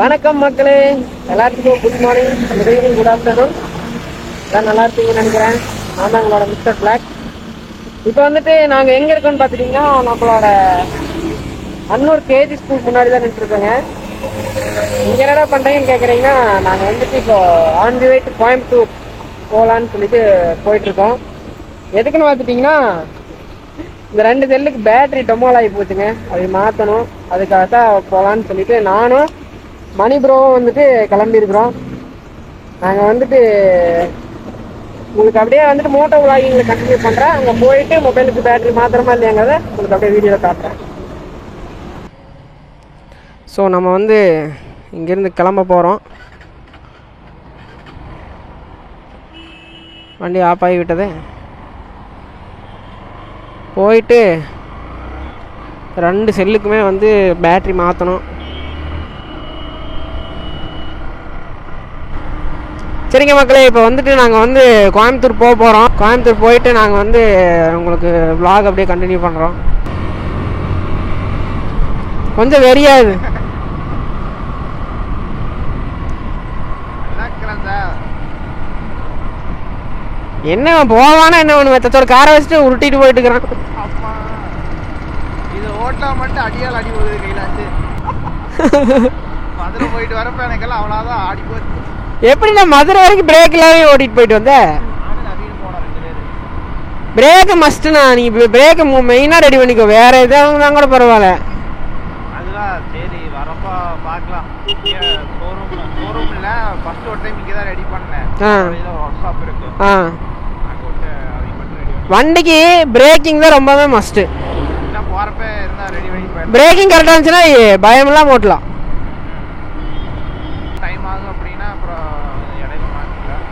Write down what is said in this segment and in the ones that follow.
வணக்கம் மக்களே, எல்லாத்துக்கும் good morning, good evening, good afternoon. எல்லாம் நல்லா இருப்பீங்கன்னு நினைக்கிறேன். நான் தான் உங்களோட மிஸ்டர் பிளாக். இப்போ வந்துட்டு நாங்கள் எங்கே இருக்கோம்னு பார்த்துட்டிங்கன்னா, நம்மளோட அன்னூர் கேஜி ஸ்கூல் முன்னாடி தான் நின்றுருக்கோங்க. இங்கே என்னடா பண்ணுறீங்கன்னு கேட்குறீங்கன்னா, நாங்கள் வந்துட்டு இப்போ on the way to Coimbatore போகலான்னு சொல்லிட்டு போயிட்டுருக்கோம். எதுக்குன்னு பார்த்துட்டிங்கன்னா, இந்த 2 செல்லுக்கு பேட்டரி டொமால் ஆகி போச்சுங்க. அது மாற்றணும். அதுக்காக தான் போகலான்னு சொல்லிட்டு நானும் மணி ப்ரோவும் வந்துட்டு கிளம்பியிருக்கிறோம். நாங்கள் வந்துட்டு உங்களுக்கு அப்படியே வந்துட்டு மோட்டோ விளாகிங்கில் கண்டினியூ பண்ணுறேன். அங்கே போயிட்டு மொபைலுக்கு பேட்டரி மாத்திரமா இல்லையாங்கிறத உங்களுக்கு அப்படியே வீடியோவில் காட்டுறேன். ஸோ நம்ம வந்து இங்கேருந்து கிளம்ப போகிறோம். வண்டி ஆஃப் ஆகி விட்டது. போயிட்டு 2 செல்லுக்குமே வந்து பேட்ரி மாற்றணும். சரிங்க மக்களே, இப்போ வந்துட்டு நாங்கள் வந்து கோயம்புத்தூர் போக போகிறோம். கோயம்புத்தூர் போயிட்டு நாங்கள் வந்து உங்களுக்கு vlog அப்படியே கண்டினியூ பண்ணுறோம். கொஞ்சம் வெறியாது என்ன போவானா என்ன ஒன்று மெத்தத்தோட காரை வச்சுட்டு உருட்டிட்டு போயிட்டு இருக்கிறான். இது ஓட்டா மட்டும் அடியால் அடி போகுது கையிலாச்சு. மதுரை போயிட்டு வரப்ப எனக்கெல்லாம் அவ்வளோதான் ஆடி போச்சு. எப்படி நான் மதுரை வரைக்கும் பிரேக் இல்லாமல் ஓட்டிட்டு போயிட்டு வந்தேன். பிரேக்கு மஸ்ட்டுண்ணா. நீங்கள் பிரேக்கு மெயினாக ரெடி பண்ணிக்கோ. வேறு எதாவது தான் கூட பரவாயில்ல. அதுதான் சரி, வரப்போ பார்க்கலாம். ஷோரூமில் ஃபஸ்ட்டு ஒரு டைம் இங்கே தான் ரெடி பண்ணேன். ஒரு ஒர்க் ஷாப் இருக்கு. வண்டிக்கு பிரேக்கிங் தான் ரொம்பவே மஸ்ட்டு. இன்னும் போகிறப்ப இருந்தால் ரெடி பண்ணி போயிடலாம். பிரேக்கிங் கரெக்டாக இருந்துச்சுன்னா பயமெல்லாம் ஓட்டலாம். டைம் ஆகும் அப்படின்னா அப்புறம் இடையில மாற்றிக்கலாம்.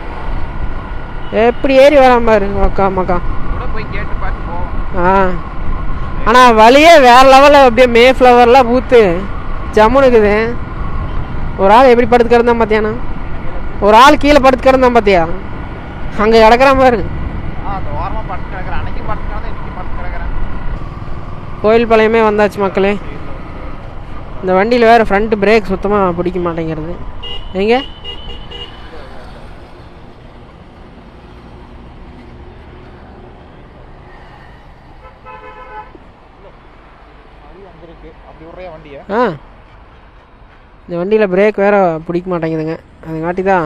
எப்படி ஏறி வராம பாரு மக்கா மக்கா கூட போய் கேட்டு பார்த்து போவோம். ஆனால் வழியே வேறு லெவலில் அப்படியே மே ஃப்ளவர்லாம் பூத்து ஜம்முன்னு இருக்குது. ஒரு ஆள் எப்படி படுத்து கிடந்தான் பார்த்தியாண்ணா? ஒரு ஆள் கீழே படுத்து கிடந்தான் பார்த்தியா? அங்கே கிடக்கிற மாதிரி அந்த ஓரமாக படுத்து கிடக்குறேன். அன்னைக்கு படுத்து கிடந்தேன், இன்னைக்கு படுத்து கிடக்குறேன். கோயில் பாளையமே வந்தாச்சு மக்களே. இந்த வண்டியில் வேறு ஃப்ரண்ட் பிரேக் சுத்தமாக பிடிக்க மாட்டேங்கிறது. எங்கே இந்த வண்டியில் பிரேக் வேறு பிடிக்க மாட்டேங்குதுங்க. அதுங்காட்டி தான்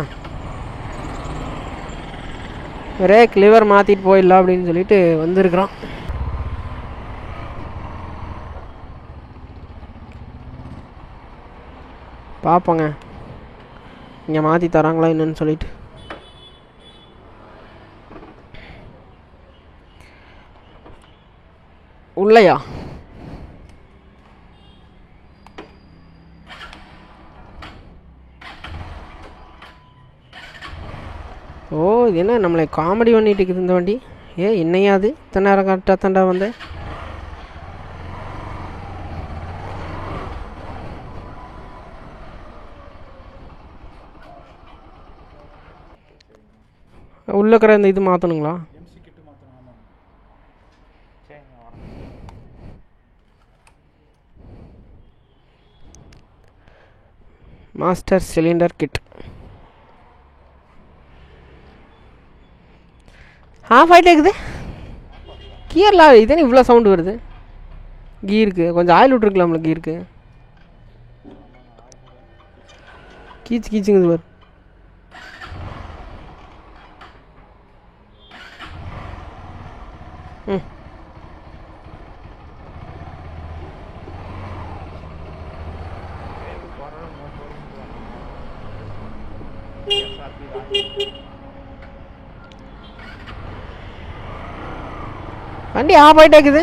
பிரேக் லிவர் மாற்றிட்டு போயிடலாம் அப்படின்னு சொல்லிட்டு வந்திருக்கிறோம். பார்ப்போங்க இங்கே மாற்றி தராங்களா என்னன்னு சொல்லிட்டு. உள்ளையா? ஓ, இது என்ன நம்மளை காமெடி பண்ணிட்டு இருக்குது இந்த வண்டி. என்னையாது இத்தனை நேரம் கரெக்டாக தாண்டா வந்தேன். உள்ள இருக்கிற இந்த இது மாற்றணுங்களா? மாஸ்டர் சிலிண்டர் கிட் ஆஃப் ஆகிட்டே இருக்குது. கியர்லாம் இதுன்னு இவ்வளோ சவுண்டு வருது. கீருக்கு கொஞ்சம் ஆயில் விட்ருக்கலாம்ல. கீருக்கு கீச்சு கீச்சுங்குது வரும். வண்டி ஆஃப் ஆகிட்டே இருக்குது.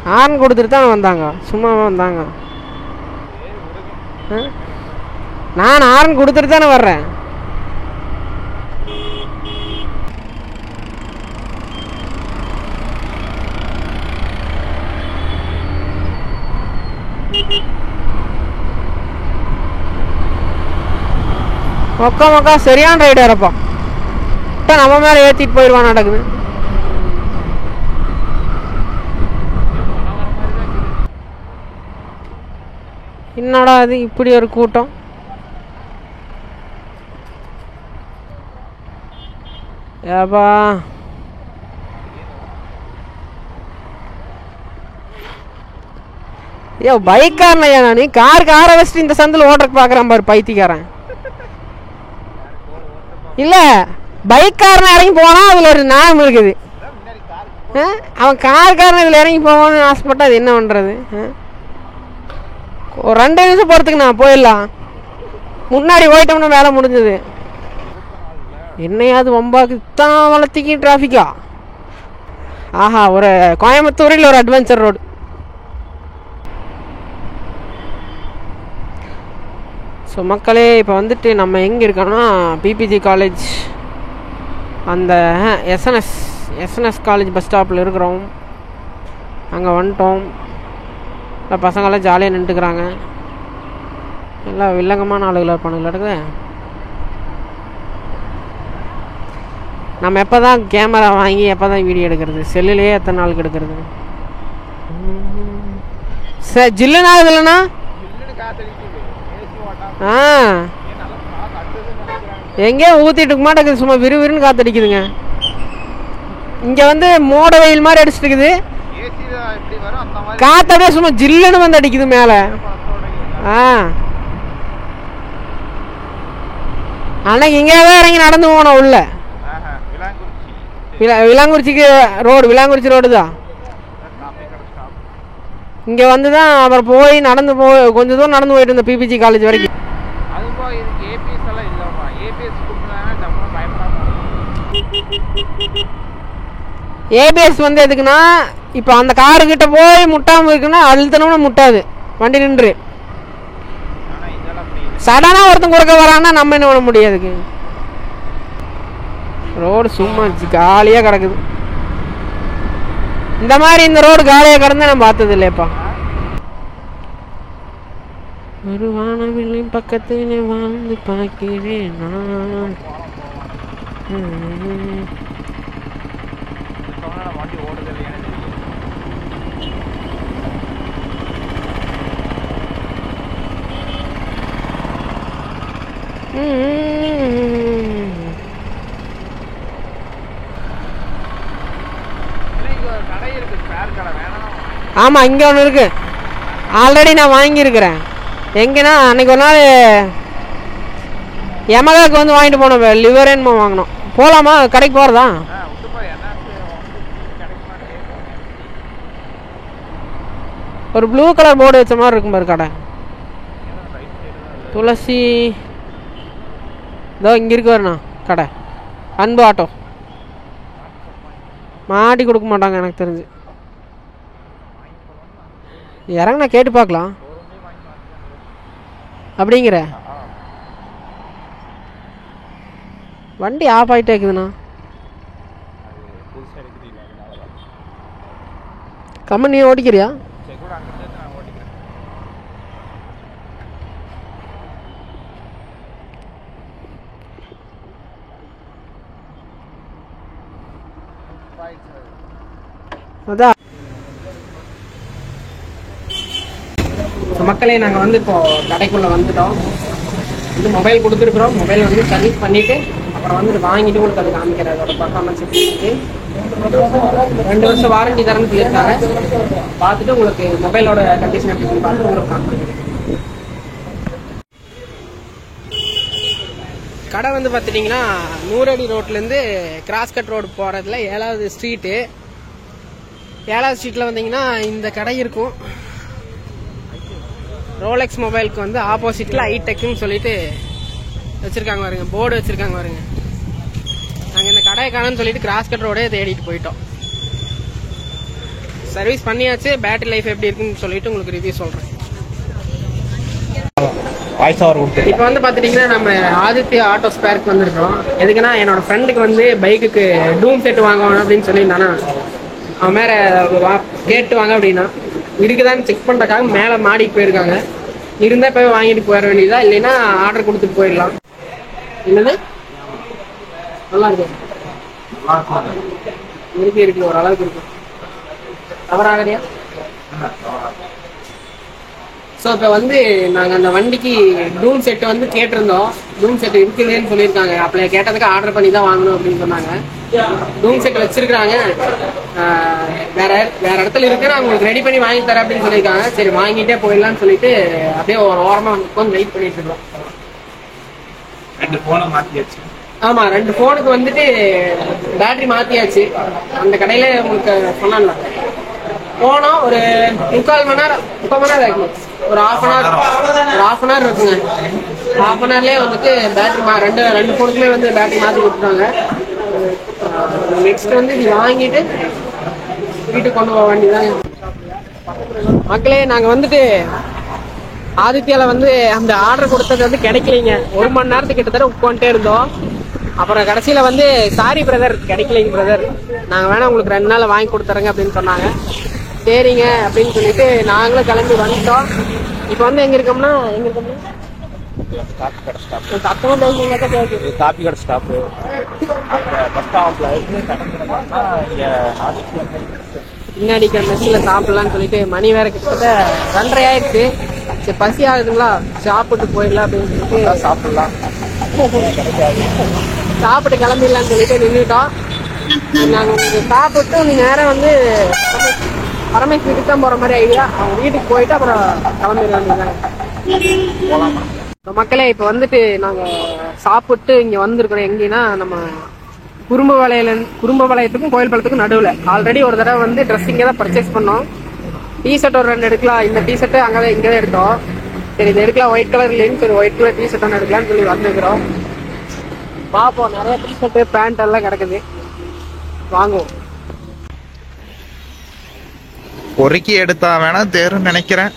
ஹார்ன் கொடுத்துட்டு தான் வந்தாங்க. சும்மாவே வந்தாங்க. நான் ஹார்ன் கொடுத்துட்டு தானே வர்றேன். மொக்கா மொக்கா சரியான ரைடரப்பா. நம்ம மேலே ஏற்றிட்டு போயிடுவான் நடக்குது. என்னடா அது இப்படி ஒரு கூட்டம்? ஏப்பா ஐயோ பைக்காரனையா நான் காரை வச்சுட்டு இந்த சந்தில் ஓட்டுறக்கு பார்க்குறான் பாரு பைத்தியக்காரன். இல்லை பைக்காரனை இறங்கி போனால் அதில் ஒரு நியாயம் இருக்குது. அவன் காரன் இதில் இறங்கி போகணும்னு ஆசைப்பட்டா அது என்ன பண்ணுறது? ஒரு 2 நிமிஷம் போகிறதுக்கு நான் போயிடலாம். முன்னாடி போயிட்டோம்னா வேலை முடிஞ்சது. என்னையாவது வம்பாக்கு தான் வளர்த்திக்கு டிராஃபிக்கா? ஆஹா, ஒரு கோயம்புத்தூரில் ஒரு அட்வென்ச்சர் ரோடு. ஸோ மக்களே, இப்போ வந்துட்டு நம்ம எங்கே இருக்கோம்னா பிபிஜி காலேஜ் அந்த எஸ்என்எஸ் காலேஜ் பஸ் ஸ்டாப்பில் இருக்கிறோம். அங்கே வந்துட்டோம். இல்லை பசங்களாம் ஜாலியாக நின்றுக்கிறாங்க. எல்லாம் வில்லங்கமான ஆளுகளாக இருப்பானுங்களா இருக்குது. நம்ம எப்போ தான் கேமரா வாங்கி எப்போ தான் வீடியோ எடுக்கிறது? செல்லுலேயே எத்தனை நாளுக்கு எடுக்கிறது? சார் ஜில்லுனா இல்லைண்ணா? ஆ எங்கேயோ ஊற்றிட்டு மாட்டேங்குது, சும்மா விறுவிறுன்னு காற்றடிக்குதுங்க. இங்கே வந்து மோட வெயில் மாதிரி அடிச்சுட்டு இருக்குது. காற்றடியே சும்மா ஜில்லுன்னு வந்து அடிக்குது மேலே. ஆ அன்னைக்கு இங்கே தான் இறங்கி நடந்து போனோம் உள்ள. விலாங்குறிச்சிக்கு ரோடு, விலாங்குறிச்சி ரோடு தான். இங்கே வந்து தான் அப்புறம் போய் நடந்து கொஞ்சம் தூரம் நடந்து போயிட்டு இருந்தோம் பிபிஜி காலேஜ் வரைக்கும். ஏபிஎஸ் வந்து எதுக்குன்னா, இப்போ அந்த காருக்கிட்ட போய் முட்டாமல் இருக்குன்னா அழுத்தணும்னா முட்டாது, வண்டி நின்று. சடனாக ஒருத்தன் குறுக்க வரான்னா நம்ம என்ன பண்ண முடியாதுக்கு. ரோடு சும்மா காலியாக கிடக்குது. இந்த மாதிரி இந்த ரோடு காலியாக கிடந்தா நான் பார்த்தது இல்லையப்பா. ஒரு வானவில்லை பக்கத்திலே வாழ்ந்து பார்க்கிறேன் நான். ஆமாம், இங்கே ஒன்று இருக்கு. ஆல்ரெடி நான் வாங்கியிருக்கிறேன். எங்கன்னா அன்னைக்கு ஒரு நாள் யமகாவுக்கு வந்து வாங்கிட்டு போனோம். லிவரேன்னு வாங்கினோம். போகலாமா? கடைக்கு போகிறதா? ஒரு ப்ளூ கலர் போர்டு வச்ச மாதிரி இருக்கும் பாரு கடை. துளசி இதோ இங்கே இருக்கு வரண்ணா கடை. அன்பு ஆட்டோ. மாட்டி கொடுக்க மாட்டாங்க எனக்கு தெரிஞ்சு. இறங்க கேட்டு பார்க்கலாம் அப்படிங்கிற. வண்டி ஆஃப் ஆகிட்டே இருக்குதுண்ணா. கம்மன் நீ ஓடிக்கிறியா? அதான் மக்களே, நாங்கள் வந்து இப்போ கடைக்குள்ளே வந்துட்டோம். வந்து மொபைல் கொடுத்துருக்குறோம். மொபைல் வந்து சர்வீஸ் பண்ணிவிட்டு அப்புறம் வந்துட்டு வாங்கிட்டு உங்களுக்கு அது காமிக்கிறேன். அதோட பர்ஃபார்மன்ஸ் எப்படி இருக்குது. 2 வருஷம் வாரண்டி தரேன்னு சொல்லியிருக்காங்க. பார்த்துட்டு உங்களுக்கு மொபைலோட கண்டிஷன் எப்படி பார்த்து உங்களுக்கு காமிக்கிறேன். கடை வந்து பார்த்துட்டிங்கன்னா 100 அடி ரோட்லேருந்து கிராஸ்கட் ரோடு போகிறதுல 7வது ஸ்ட்ரீட்டு. 7வது ஸ்ட்ரீட்டில் வந்தீங்கன்னா இந்த கடை இருக்கும். ரோலெக்ஸ் மொபைலுக்கு வந்து ஆப்போசிட்டில் ஐடெக்னு சொல்லிட்டு வச்சுருக்காங்க பாருங்க, போர்டு வச்சுருக்காங்க பாருங்க. நாங்கள் இந்த கடையை காணுன்னு சொல்லிட்டு கிராஸ்கட் ரோடே தேடிட்டு போயிட்டோம். சர்வீஸ் பண்ணியாச்சு. பேட்டரி லைஃப் எப்படி இருக்குன்னு சொல்லிட்டு உங்களுக்கு ரிவ்யூ சொல்கிறேன். இப்போ வந்து பார்த்துட்டிங்கன்னா நம்ம ஆதித்யா ஆட்டோ ஸ்பேருக்கு வந்துருக்கோம். எதுக்குன்னா என்னோட ஃப்ரெண்டுக்கு வந்து பைக்குக்கு டூம் செட் வாங்கணும் அப்படின்னு சொல்லியிருந்தானா, அவன் மேலே கேட்டு வாங்க அப்படின்னா இருக்குதான்னு செக் பண்ணுறக்காக மேலே மாடிக்கு போயிருக்காங்க. இருந்தால் இப்போ வாங்கிட்டு போயிட வேண்டியதா, இல்லைன்னா ஆர்டர் கொடுத்துட்டு போயிடலாம். என்னது நல்லா இருக்கும், இருக்கு ஓரளவுக்கு இருக்கும். தவறாகலையா? ஸோ இப்போ வந்து நாங்கள் அந்த வண்டிக்கு டூம் செட் வந்து கேட்டிருந்தோம். டூம் செட் இருக்குதுன்னு சொல்லியிருக்காங்க. அப்போ கேட்டதுக்கு ஆர்டர் பண்ணி தான் வாங்கணும் அப்படின்னு சொன்னாங்க. டூம் செட் வச்சிருக்காங்க, வேற இடத்துல இருக்கு, நான் உங்களுக்கு ரெடி பண்ணி வாங்கி தரேன் அப்படின்னு சொல்லியிருக்காங்க. சரி வாங்கிட்டே போயிடலாம்னு சொல்லிட்டு அப்படியே ஒரு ஓரமாக உட்காந்து வெயிட் பண்ணிட்டு இருக்கோம். 2 போனை மாத்தியாச்சு. ஆமா, 2 போனுக்கு வந்துட்டு பேட்டரி மாத்தியாச்சு. அந்த கடையில உங்களுக்கு சொன்னால போனோம். ஒரு 3/4 மணி நேரம் ஆகும். ஒரு ஹாஃப் அன் ஹவர் இருக்குங்க. ஹாஃப் அன் ஹவர்லயே வந்துட்டு பேட்டரி ரெண்டு போனுக்குமே வந்து பேட்டரி மாத்தி கொடுத்துட்டாங்க. நெக்ஸ்ட் வந்து இது வாங்கிட்டு வீட்டுக்கு கொண்டு போக வேண்டியதாங்க. மக்களே, நாங்க வந்துட்டு ஆதித்யால வந்து அந்த ஆர்டர் கொடுத்தது வந்து கிடைக்கலைங்க. 1 மணி நேரத்துக்கு கிட்டத்தட்ட உட்காந்துட்டே இருந்தோம். அப்புறம் கடைசியில வந்து சாரி பிரதர், கிடைக்கலைங்க பிரதர், நாங்க வேணா உங்களுக்கு 2 நாள் வாங்கி கொடுத்துறோங்க அப்படின்னு சொன்னாங்க. சரிங்க அப்படின்னு சொல்லிட்டு நாங்களும் கிளம்பி வந்துட்டோம். இப்போ வந்து எங்க இருக்கோம்னா காப்பி கடை ஸ்டாப் பஸ் ஸ்டாப்ல பின்னாடி மெஸ்ல சாப்பிடலாம்னு சொல்லிட்டு மணி வேற கிட்டத்தட்ட 2:30 ஆயிடுச்சு. சரி பசி ஆகுதுங்களா, சாப்பிட்டு போயிடலாம் அப்படின்னு சொல்லிட்டு சாப்பிட்டு கிளம்பிடலான்னு சொல்லிட்டு நின்றுட்டோம். நாங்கள் சாப்பிட்டு நீங்க நேரம் வந்து பரமேஸ்வரி வீட்டுக்கு தான் போற மாதிரி ஐடியா. அவங்க வீட்டுக்கு போயிட்டு அப்புறம் கிளம்பிட வேண்டியதாங்க. மக்களே, இப்போ வந்துட்டு நாங்க சாப்பிட்டு இங்க வந்திருக்கிறோம். எங்கன்னா நம்ம குறும்பபாளையத்துக்கும் கோயில் பாளையத்துக்கும் நடுவில். ஆல்ரெடி ஒரு தடவை வந்து ட்ரெஸ் இங்கே தான் பர்ச்சேஸ் பண்ணோம். டிஷர்ட் ஒரு 2 எடுக்கலாம். இந்த டிஷர்ட்டு இங்கே தான் எடுத்தோம். சரி இது எடுக்கலாம், ஒயிட் கலர் இல்லைன்னு சரி ஒயிட் கலர் டிஷர்ட் ஒன்று எடுக்கலாம்னு சொல்லி வந்துருக்கிறோம். பார்ப்போம், நிறைய டிஷர்ட்டு பேண்ட் எல்லாம் கிடக்குது, வாங்குவோம். பொறுக்கி எடுத்தா வேணா தேருன்னு நினைக்கிறேன்.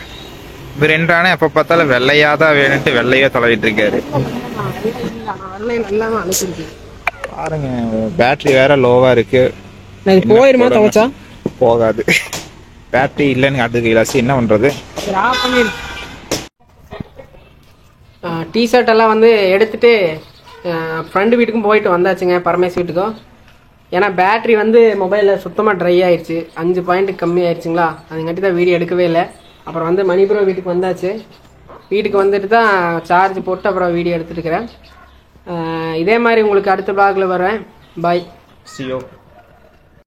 இது 2 ஆனா எப்ப பார்த்தாலும் வெள்ளையாதான் வேணும்ட்டு வெள்ளையா தொலைவிட்டு இருக்காரு. பாருங்க, பேட்டரி வேற லோவா இருக்கு. போயிருமா துவச்சா? போகாது, பேட்டரி இல்லைன்னு காட்டுது. இலாசி என்ன பண்றது? டிஷர்ட் எல்லாம் வந்து எடுத்துட்டு ஃப்ரெண்டு வீட்டுக்கும் போயிட்டு வந்தாச்சுங்க, பரமேஸ்வரி வீட்டுக்கும். ஏன்னா பேட்டரி வந்து மொபைலில் சுத்தமாக ட்ரை ஆயிடுச்சு, 5 பாயிண்ட் கம்மி ஆயிடுச்சுங்களா. அதுங்காட்டி தான் வீடியோ எடுக்கவே இல்லை. அப்புறம் வந்து மணிபுரம் வீட்டுக்கு வந்தாச்சு. வீட்டுக்கு வந்துட்டு தான் சார்ஜ் போட்டு அப்புறம் வீடியோ எடுத்துட்டுருக்கிறேன். இதே மாதிரி உங்களுக்கு அடுத்த vlogல வரேன். பாய். See you.